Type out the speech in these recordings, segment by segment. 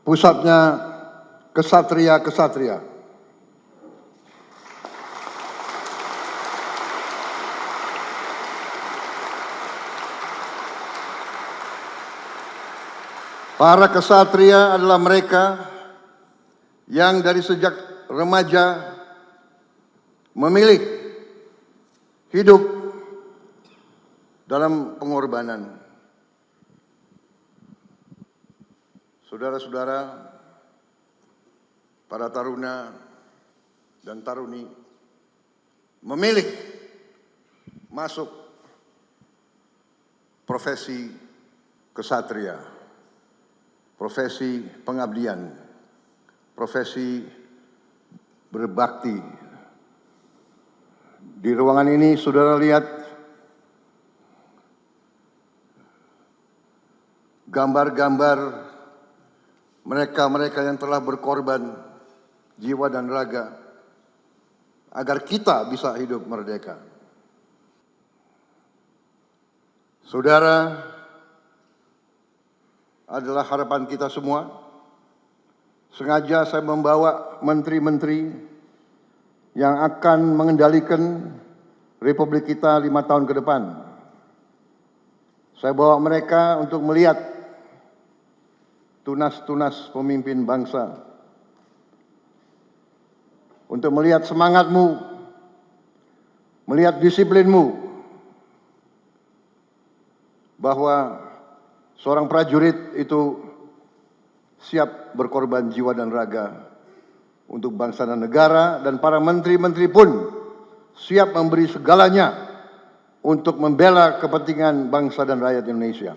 pusatnya kesatria-kesatria. Para kesatria adalah mereka yang dari sejak remaja memilih hidup dalam pengorbanan. Saudara-saudara, para taruna dan taruni memilih masuk profesi kesatria, profesi pengabdian, profesi berbakti. Di ruangan ini saudara lihat gambar-gambar mereka-mereka yang telah berkorban jiwa dan raga agar kita bisa hidup merdeka. Saudara adalah harapan kita semua. Sengaja saya membawa menteri-menteri yang akan mengendalikan Republik kita 5 tahun ke depan. Saya bawa mereka untuk melihat tunas-tunas pemimpin bangsa, untuk melihat semangatmu, melihat disiplinmu, bahwa seorang prajurit itu siap berkorban jiwa dan raga untuk bangsa dan negara, dan para menteri-menteri pun siap memberi segalanya untuk membela kepentingan bangsa dan rakyat Indonesia.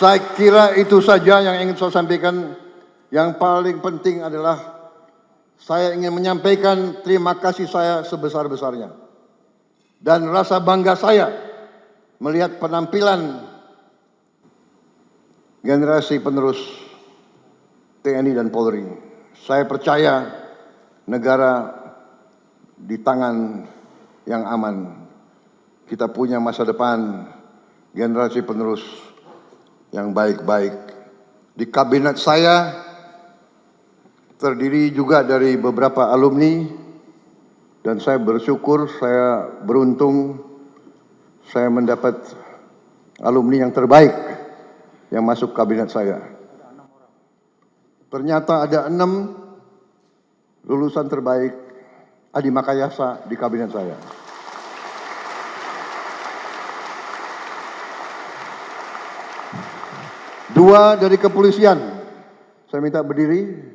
Saya kira itu saja yang ingin saya sampaikan. Yang paling penting adalah saya ingin menyampaikan terima kasih saya sebesar-besarnya dan rasa bangga saya melihat penampilan generasi penerus TNI dan Polri. Saya percaya negara di tangan yang aman. Kita punya masa depan generasi penerus yang baik-baik. Di kabinet saya terdiri juga dari beberapa alumni, dan saya bersyukur, saya beruntung, saya mendapat alumni yang terbaik yang masuk kabinet saya. Ternyata ada 6 lulusan terbaik Adi Makayasa di kabinet saya. Dua dari kepolisian, saya minta berdiri.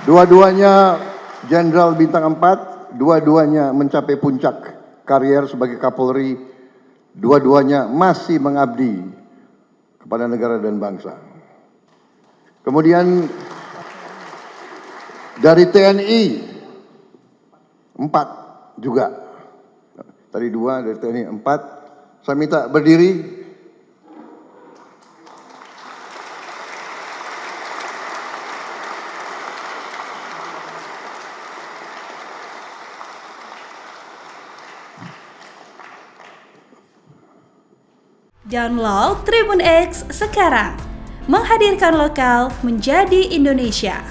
Dua-duanya Jenderal Bintang 4, dua-duanya mencapai puncak karier sebagai Kapolri, dua-duanya masih mengabdi kepada negara dan bangsa. Kemudian dari TNI 4 juga. Tadi 2, dari TNI 4. Saya minta berdiri. Download Tribun X sekarang. Menghadirkan lokal menjadi Indonesia.